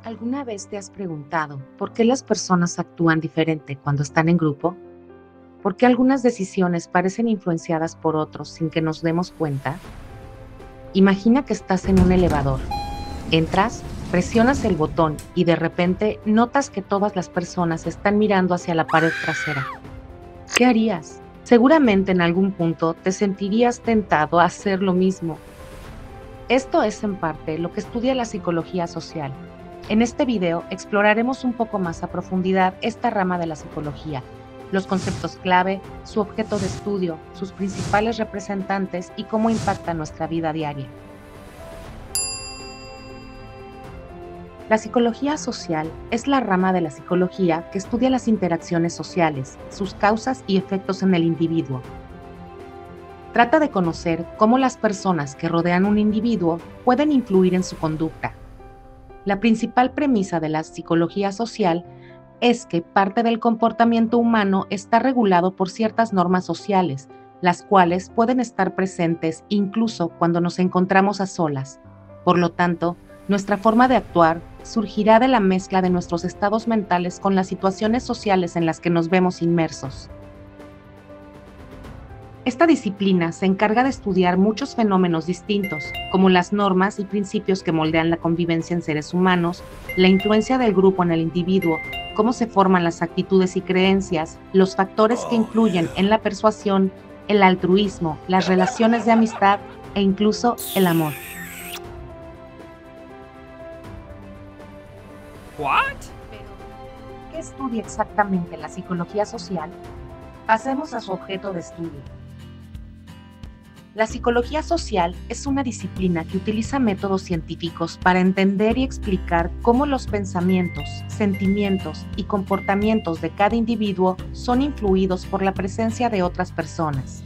¿Alguna vez te has preguntado por qué las personas actúan diferente cuando están en grupo? ¿Por qué algunas decisiones parecen influenciadas por otros sin que nos demos cuenta? Imagina que estás en un elevador. Entras, presionas el botón y de repente notas que todas las personas están mirando hacia la pared trasera. ¿Qué harías? Seguramente en algún punto te sentirías tentado a hacer lo mismo. Esto es en parte lo que estudia la psicología social. En este video exploraremos un poco más a profundidad esta rama de la psicología, los conceptos clave, su objeto de estudio, sus principales representantes y cómo impacta nuestra vida diaria. La psicología social es la rama de la psicología que estudia las interacciones sociales, sus causas y efectos en el individuo. Trata de conocer cómo las personas que rodean un individuo pueden influir en su conducta. La principal premisa de la psicología social es que parte del comportamiento humano está regulado por ciertas normas sociales, las cuales pueden estar presentes incluso cuando nos encontramos a solas. Por lo tanto, nuestra forma de actuar surgirá de la mezcla de nuestros estados mentales con las situaciones sociales en las que nos vemos inmersos. Esta disciplina se encarga de estudiar muchos fenómenos distintos, como las normas y principios que moldean la convivencia en seres humanos, la influencia del grupo en el individuo, cómo se forman las actitudes y creencias, los factores que influyen en la persuasión, el altruismo, las relaciones de amistad e incluso el amor. Pero, ¿qué estudia exactamente la psicología social? Pasemos a su objeto de estudio. La psicología social es una disciplina que utiliza métodos científicos para entender y explicar cómo los pensamientos, sentimientos y comportamientos de cada individuo son influidos por la presencia de otras personas.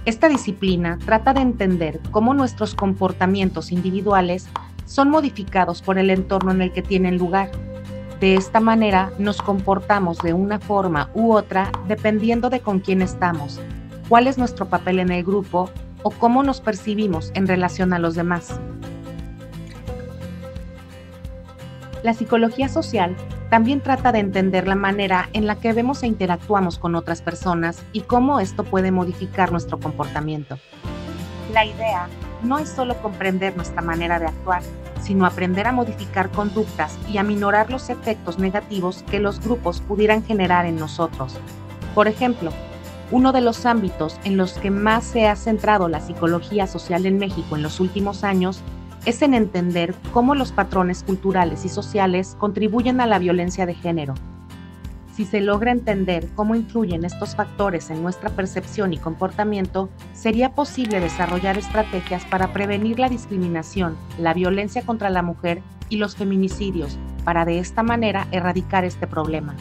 Esta disciplina trata de entender cómo nuestros comportamientos individuales son modificados por el entorno en el que tienen lugar. De esta manera nos comportamos de una forma u otra dependiendo de con quién estamos, cuál es nuestro papel en el grupo o cómo nos percibimos en relación a los demás. La psicología social también trata de entender la manera en la que vemos e interactuamos con otras personas y cómo esto puede modificar nuestro comportamiento. La idea no es solo comprender nuestra manera de actuar, sino aprender a modificar conductas y a minorar los efectos negativos que los grupos pudieran generar en nosotros. Por ejemplo, uno de los ámbitos en los que más se ha centrado la psicología social en México en los últimos años es en entender cómo los patrones culturales y sociales contribuyen a la violencia de género. Si se logra entender cómo influyen estos factores en nuestra percepción y comportamiento, sería posible desarrollar estrategias para prevenir la discriminación, la violencia contra la mujer y los feminicidios, para de esta manera erradicar este problema.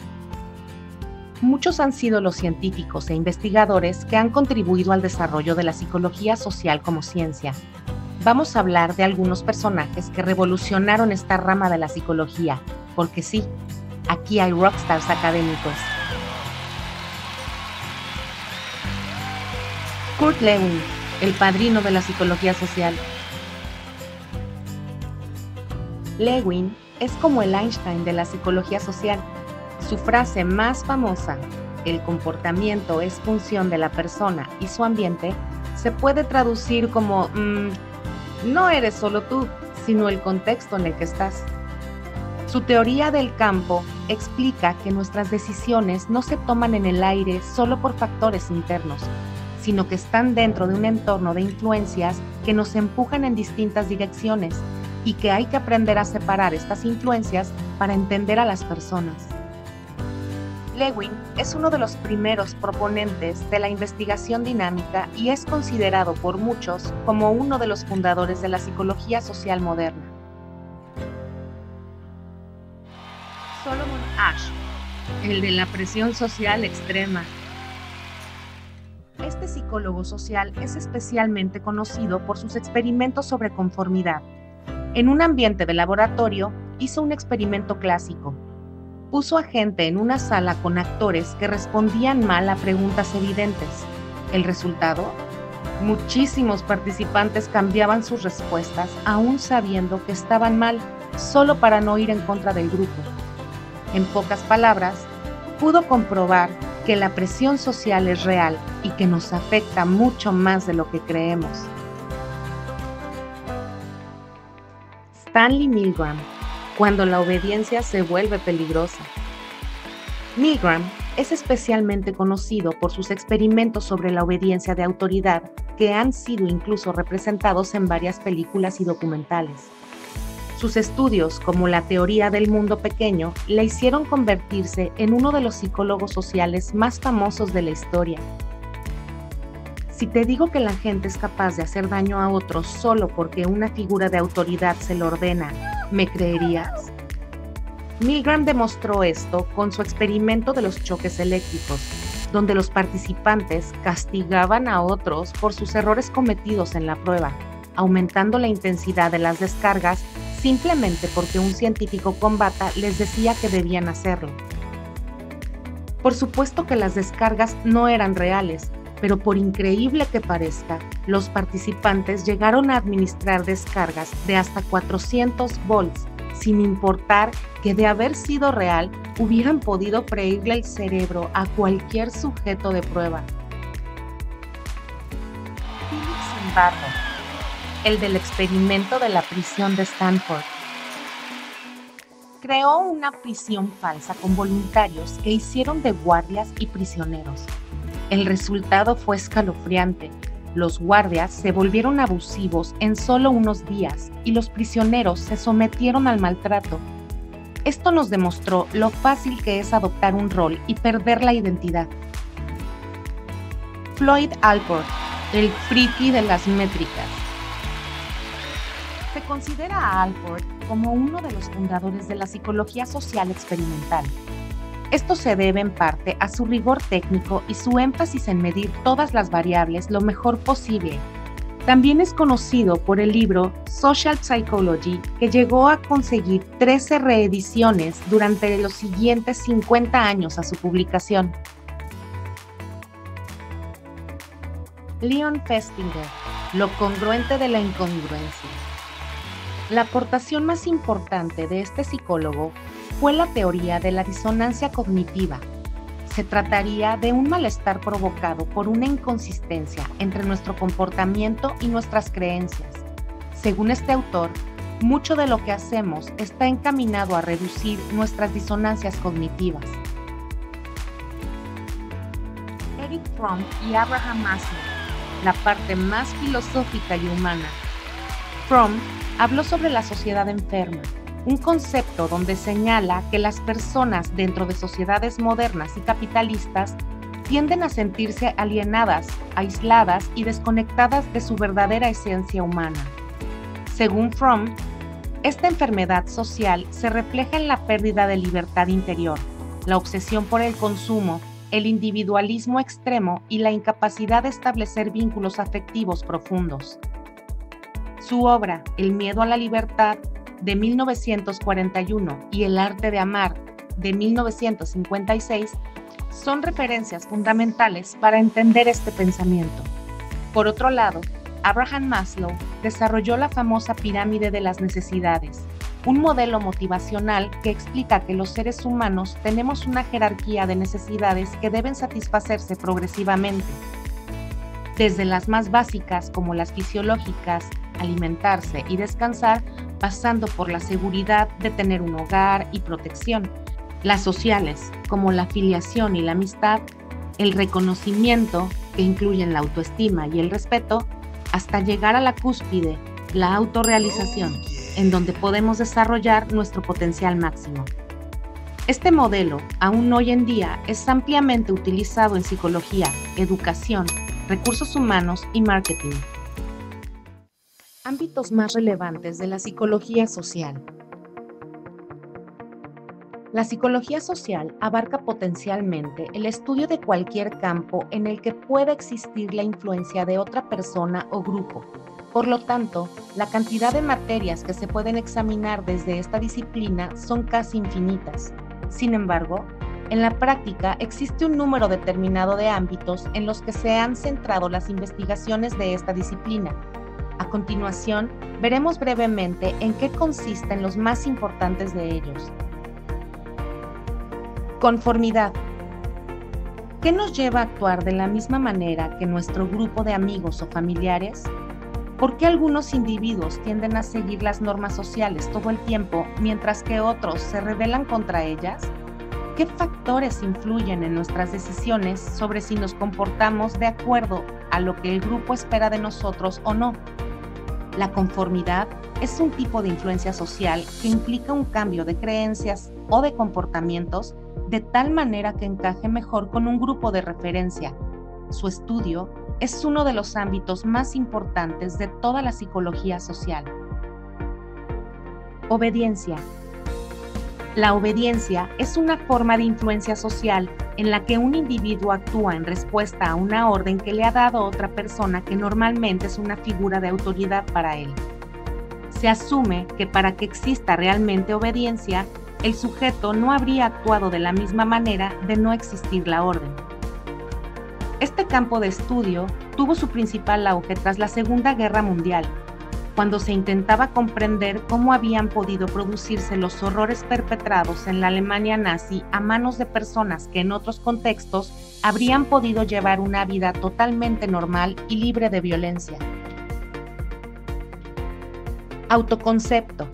Muchos han sido los científicos e investigadores que han contribuido al desarrollo de la psicología social como ciencia. Vamos a hablar de algunos personajes que revolucionaron esta rama de la psicología, porque sí, aquí hay rockstars académicos. Kurt Lewin, el padrino de la psicología social. Lewin es como el Einstein de la psicología social. Su frase más famosa, "el comportamiento es función de la persona y su ambiente", se puede traducir como no eres solo tú, sino el contexto en el que estás. Su teoría del campo explica que nuestras decisiones no se toman en el aire solo por factores internos, sino que están dentro de un entorno de influencias que nos empujan en distintas direcciones y que hay que aprender a separar estas influencias para entender a las personas. Lewin es uno de los primeros proponentes de la investigación dinámica y es considerado por muchos como uno de los fundadores de la psicología social moderna. Solomon Asch, el de la presión social extrema. Este psicólogo social es especialmente conocido por sus experimentos sobre conformidad. En un ambiente de laboratorio, hizo un experimento clásico. Puso a gente en una sala con actores que respondían mal a preguntas evidentes. ¿El resultado? Muchísimos participantes cambiaban sus respuestas aún sabiendo que estaban mal, solo para no ir en contra del grupo. En pocas palabras, pudo comprobar que la presión social es real y que nos afecta mucho más de lo que creemos. Stanley Milgram, cuando la obediencia se vuelve peligrosa. Milgram es especialmente conocido por sus experimentos sobre la obediencia de autoridad, que han sido incluso representados en varias películas y documentales. Sus estudios, como la teoría del mundo pequeño, le hicieron convertirse en uno de los psicólogos sociales más famosos de la historia. Si te digo que la gente es capaz de hacer daño a otros solo porque una figura de autoridad se lo ordena, ¿me creerías? Milgram demostró esto con su experimento de los choques eléctricos, donde los participantes castigaban a otros por sus errores cometidos en la prueba, aumentando la intensidad de las descargas simplemente porque un científico con bata les decía que debían hacerlo. Por supuesto que las descargas no eran reales, pero por increíble que parezca, los participantes llegaron a administrar descargas de hasta 400 volts, sin importar que de haber sido real, hubieran podido freírle el cerebro a cualquier sujeto de prueba. Philip Zimbardo, el del experimento de la prisión de Stanford, creó una prisión falsa con voluntarios que hicieron de guardias y prisioneros. El resultado fue escalofriante. Los guardias se volvieron abusivos en solo unos días y los prisioneros se sometieron al maltrato. Esto nos demostró lo fácil que es adoptar un rol y perder la identidad. Floyd Allport, el friki de las métricas. Se considera a Allport como uno de los fundadores de la psicología social experimental. Esto se debe en parte a su rigor técnico y su énfasis en medir todas las variables lo mejor posible. También es conocido por el libro Social Psychology, que llegó a conseguir 13 reediciones durante los siguientes 50 años a su publicación. Leon Festinger, lo congruente de la incongruencia. La aportación más importante de este psicólogo fue la teoría de la disonancia cognitiva. Se trataría de un malestar provocado por una inconsistencia entre nuestro comportamiento y nuestras creencias. Según este autor, mucho de lo que hacemos está encaminado a reducir nuestras disonancias cognitivas. Eric Fromm y Abraham Maslow, la parte más filosófica y humana. Fromm habló sobre la sociedad enferma, un concepto donde señala que las personas dentro de sociedades modernas y capitalistas tienden a sentirse alienadas, aisladas y desconectadas de su verdadera esencia humana. Según Fromm, esta enfermedad social se refleja en la pérdida de libertad interior, la obsesión por el consumo, el individualismo extremo y la incapacidad de establecer vínculos afectivos profundos. Su obra, El miedo a la libertad, de 1941, y El arte de amar, de 1956, son referencias fundamentales para entender este pensamiento. Por otro lado, Abraham Maslow desarrolló la famosa pirámide de las necesidades, un modelo motivacional que explica que los seres humanos tenemos una jerarquía de necesidades que deben satisfacerse progresivamente. Desde las más básicas, como las fisiológicas, alimentarse y descansar, pasando por la seguridad de tener un hogar y protección, las sociales, como la afiliación y la amistad, el reconocimiento, que incluyen la autoestima y el respeto, hasta llegar a la cúspide, la autorrealización, en donde podemos desarrollar nuestro potencial máximo. Este modelo, aún hoy en día, es ampliamente utilizado en psicología, educación, recursos humanos y marketing. Ámbitos más relevantes de la psicología social. La psicología social abarca potencialmente el estudio de cualquier campo en el que pueda existir la influencia de otra persona o grupo. Por lo tanto, la cantidad de materias que se pueden examinar desde esta disciplina son casi infinitas. Sin embargo, en la práctica existe un número determinado de ámbitos en los que se han centrado las investigaciones de esta disciplina. A continuación, veremos brevemente en qué consisten los más importantes de ellos. Conformidad. ¿Qué nos lleva a actuar de la misma manera que nuestro grupo de amigos o familiares? ¿Por qué algunos individuos tienden a seguir las normas sociales todo el tiempo, mientras que otros se rebelan contra ellas? ¿Qué factores influyen en nuestras decisiones sobre si nos comportamos de acuerdo a lo que el grupo espera de nosotros o no? La conformidad es un tipo de influencia social que implica un cambio de creencias o de comportamientos de tal manera que encaje mejor con un grupo de referencia. Su estudio es uno de los ámbitos más importantes de toda la psicología social. Obediencia. La obediencia es una forma de influencia social en la que un individuo actúa en respuesta a una orden que le ha dado otra persona que normalmente es una figura de autoridad para él. Se asume que para que exista realmente obediencia, el sujeto no habría actuado de la misma manera de no existir la orden. Este campo de estudio tuvo su principal auge tras la Segunda Guerra Mundial, cuando se intentaba comprender cómo habían podido producirse los horrores perpetrados en la Alemania nazi a manos de personas que en otros contextos habrían podido llevar una vida totalmente normal y libre de violencia. Autoconcepto.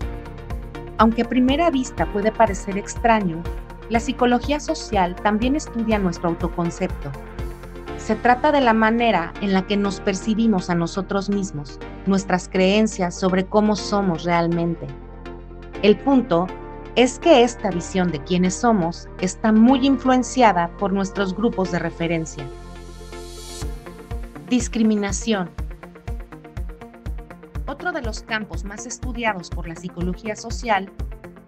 Aunque a primera vista puede parecer extraño, la psicología social también estudia nuestro autoconcepto. Se trata de la manera en la que nos percibimos a nosotros mismos, nuestras creencias sobre cómo somos realmente. El punto es que esta visión de quiénes somos está muy influenciada por nuestros grupos de referencia. Discriminación. Otro de los campos más estudiados por la psicología social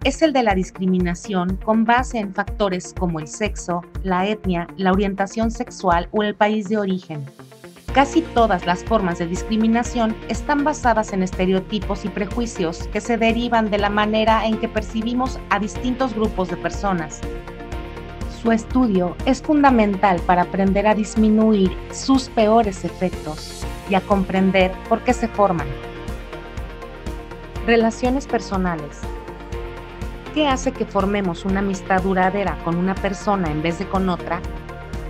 es el de la discriminación con base en factores como el sexo, la etnia, la orientación sexual o el país de origen. Casi todas las formas de discriminación están basadas en estereotipos y prejuicios que se derivan de la manera en que percibimos a distintos grupos de personas. Su estudio es fundamental para aprender a disminuir sus peores efectos y a comprender por qué se forman. Relaciones personales. ¿Qué hace que formemos una amistad duradera con una persona en vez de con otra?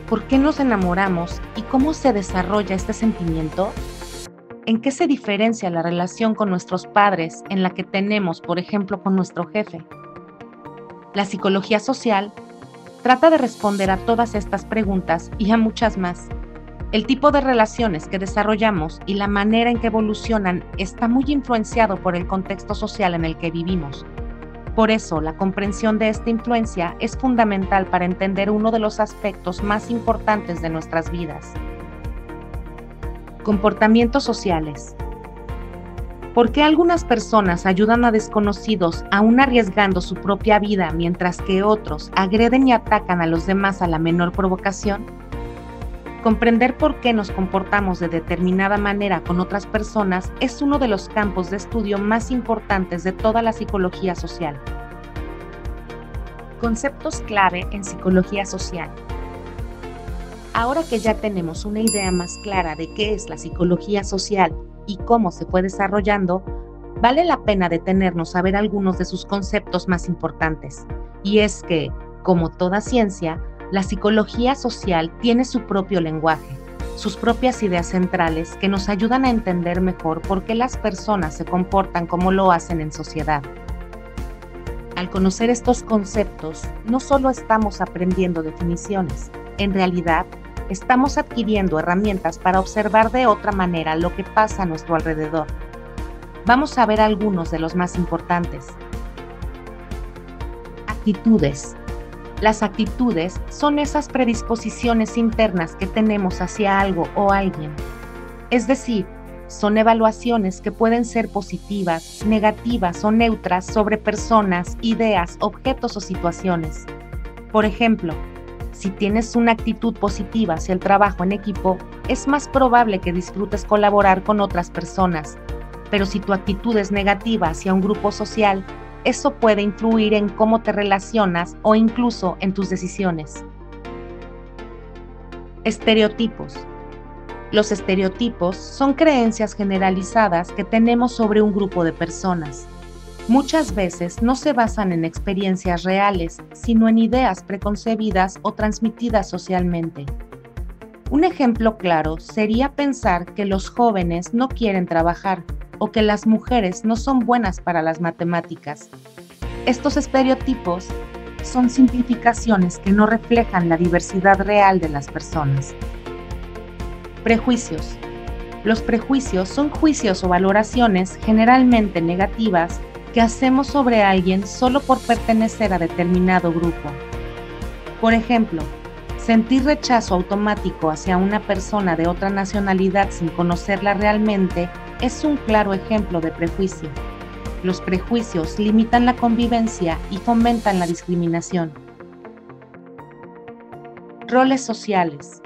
¿Por qué nos enamoramos y cómo se desarrolla este sentimiento? ¿En qué se diferencia la relación con nuestros padres en la que tenemos, por ejemplo, con nuestro jefe? La psicología social trata de responder a todas estas preguntas y a muchas más. El tipo de relaciones que desarrollamos y la manera en que evolucionan está muy influenciado por el contexto social en el que vivimos. Por eso, la comprensión de esta influencia es fundamental para entender uno de los aspectos más importantes de nuestras vidas. Comportamientos sociales. ¿Por qué algunas personas ayudan a desconocidos aún arriesgando su propia vida mientras que otros agreden y atacan a los demás a la menor provocación? Comprender por qué nos comportamos de determinada manera con otras personas es uno de los campos de estudio más importantes de toda la psicología social. Conceptos clave en psicología social. Ahora que ya tenemos una idea más clara de qué es la psicología social y cómo se fue desarrollando, vale la pena detenernos a ver algunos de sus conceptos más importantes. Y es que, como toda ciencia, la psicología social tiene su propio lenguaje, sus propias ideas centrales que nos ayudan a entender mejor por qué las personas se comportan como lo hacen en sociedad. Al conocer estos conceptos, no solo estamos aprendiendo definiciones, en realidad, estamos adquiriendo herramientas para observar de otra manera lo que pasa a nuestro alrededor. Vamos a ver algunos de los más importantes. Actitudes. Las actitudes son esas predisposiciones internas que tenemos hacia algo o alguien. Es decir, son evaluaciones que pueden ser positivas, negativas o neutras sobre personas, ideas, objetos o situaciones. Por ejemplo, si tienes una actitud positiva hacia el trabajo en equipo, es más probable que disfrutes colaborar con otras personas. Pero si tu actitud es negativa hacia un grupo social, eso puede influir en cómo te relacionas o incluso en tus decisiones. Estereotipos. Los estereotipos son creencias generalizadas que tenemos sobre un grupo de personas. Muchas veces no se basan en experiencias reales, sino en ideas preconcebidas o transmitidas socialmente. Un ejemplo claro sería pensar que los jóvenes no quieren trabajar o que las mujeres no son buenas para las matemáticas. Estos estereotipos son simplificaciones que no reflejan la diversidad real de las personas. Prejuicios. Los prejuicios son juicios o valoraciones generalmente negativas que hacemos sobre alguien solo por pertenecer a determinado grupo. Por ejemplo, sentir rechazo automático hacia una persona de otra nacionalidad sin conocerla realmente es un claro ejemplo de prejuicio. Los prejuicios limitan la convivencia y fomentan la discriminación. Roles sociales.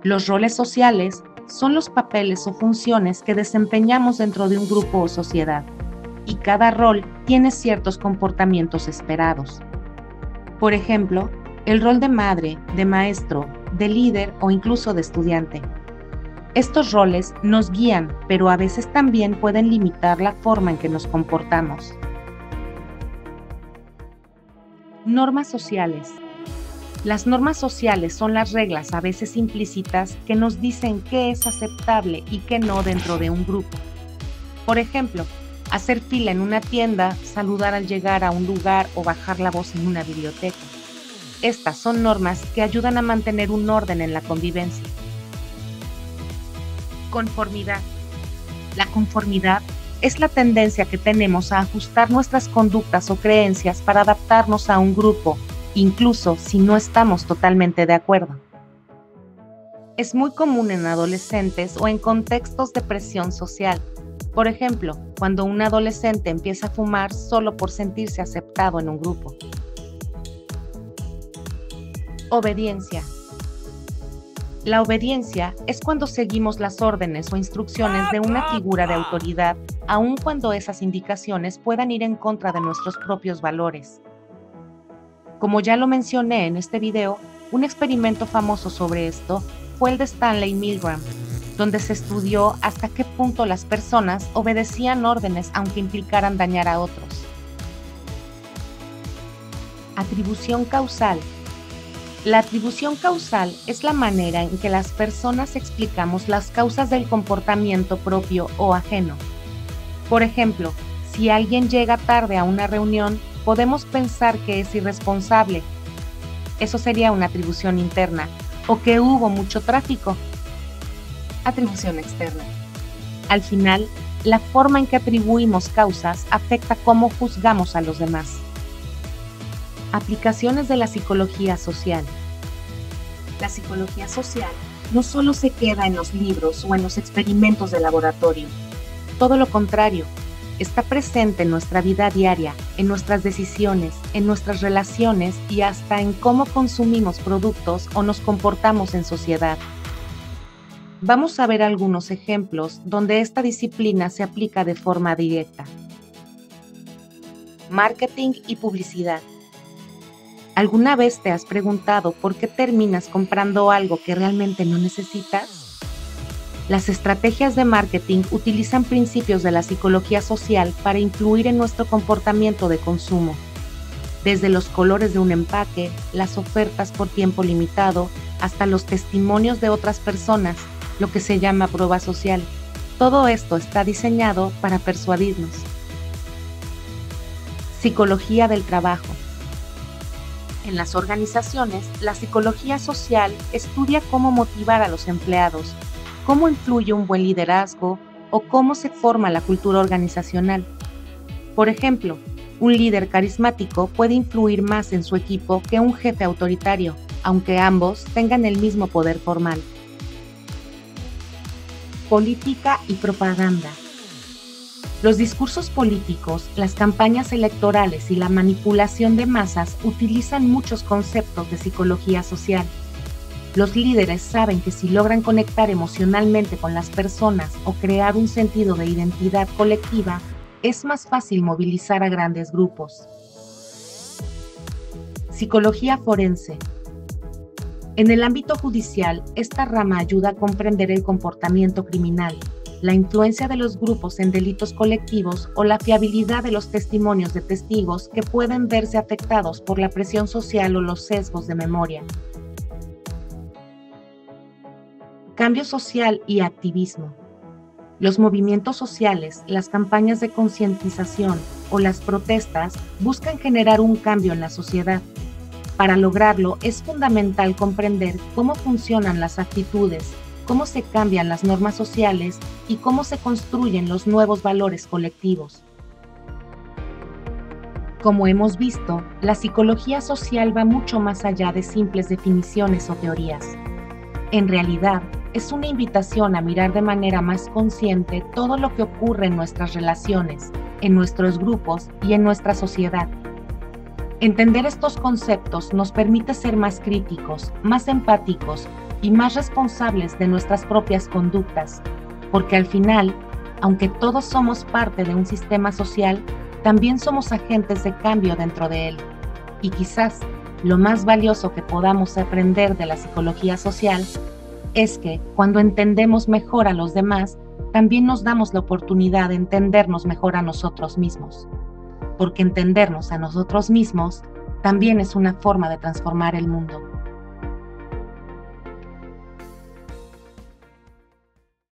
Los roles sociales son los papeles o funciones que desempeñamos dentro de un grupo o sociedad, y cada rol tiene ciertos comportamientos esperados. Por ejemplo, el rol de madre, de maestro, de líder o incluso de estudiante. Estos roles nos guían, pero a veces también pueden limitar la forma en que nos comportamos. Normas sociales. Las normas sociales son las reglas, a veces implícitas, que nos dicen qué es aceptable y qué no dentro de un grupo. Por ejemplo, hacer fila en una tienda, saludar al llegar a un lugar o bajar la voz en una biblioteca. Estas son normas que ayudan a mantener un orden en la convivencia. Conformidad. La conformidad es la tendencia que tenemos a ajustar nuestras conductas o creencias para adaptarnos a un grupo, incluso si no estamos totalmente de acuerdo. Es muy común en adolescentes o en contextos de presión social. Por ejemplo, cuando un adolescente empieza a fumar solo por sentirse aceptado en un grupo. Obediencia. La obediencia es cuando seguimos las órdenes o instrucciones de una figura de autoridad, aun cuando esas indicaciones puedan ir en contra de nuestros propios valores. Como ya lo mencioné en este video, un experimento famoso sobre esto fue el de Stanley Milgram, donde se estudió hasta qué punto las personas obedecían órdenes aunque implicaran dañar a otros. Atribución causal. La atribución causal es la manera en que las personas explicamos las causas del comportamiento propio o ajeno. Por ejemplo, si alguien llega tarde a una reunión, podemos pensar que es irresponsable. Eso sería una atribución interna, o que hubo mucho tráfico. Atribución externa. Al final, la forma en que atribuimos causas afecta cómo juzgamos a los demás. Aplicaciones de la psicología social. La psicología social no solo se queda en los libros o en los experimentos de laboratorio. Todo lo contrario, está presente en nuestra vida diaria, en nuestras decisiones, en nuestras relaciones y hasta en cómo consumimos productos o nos comportamos en sociedad. Vamos a ver algunos ejemplos donde esta disciplina se aplica de forma directa. Marketing y publicidad. ¿Alguna vez te has preguntado por qué terminas comprando algo que realmente no necesitas? Las estrategias de marketing utilizan principios de la psicología social para influir en nuestro comportamiento de consumo. Desde los colores de un empaque, las ofertas por tiempo limitado, hasta los testimonios de otras personas, lo que se llama prueba social. Todo esto está diseñado para persuadirnos. Psicología del trabajo. En las organizaciones, la psicología social estudia cómo motivar a los empleados, cómo influye un buen liderazgo o cómo se forma la cultura organizacional. Por ejemplo, un líder carismático puede influir más en su equipo que un jefe autoritario, aunque ambos tengan el mismo poder formal. Política y propaganda. Los discursos políticos, las campañas electorales y la manipulación de masas utilizan muchos conceptos de psicología social. Los líderes saben que si logran conectar emocionalmente con las personas o crear un sentido de identidad colectiva, es más fácil movilizar a grandes grupos. Psicología forense. En el ámbito judicial, esta rama ayuda a comprender el comportamiento criminal, la influencia de los grupos en delitos colectivos o la fiabilidad de los testimonios de testigos que pueden verse afectados por la presión social o los sesgos de memoria. Cambio social y activismo. Los movimientos sociales, las campañas de concientización o las protestas buscan generar un cambio en la sociedad. Para lograrlo, es fundamental comprender cómo funcionan las actitudes, cómo se cambian las normas sociales y cómo se construyen los nuevos valores colectivos. Como hemos visto, la psicología social va mucho más allá de simples definiciones o teorías. En realidad, es una invitación a mirar de manera más consciente todo lo que ocurre en nuestras relaciones, en nuestros grupos y en nuestra sociedad. Entender estos conceptos nos permite ser más críticos, más empáticos y más responsables de nuestras propias conductas, porque al final, aunque todos somos parte de un sistema social, también somos agentes de cambio dentro de él. Y quizás lo más valioso que podamos aprender de la psicología social es que cuando entendemos mejor a los demás, también nos damos la oportunidad de entendernos mejor a nosotros mismos. Porque entendernos a nosotros mismos también es una forma de transformar el mundo.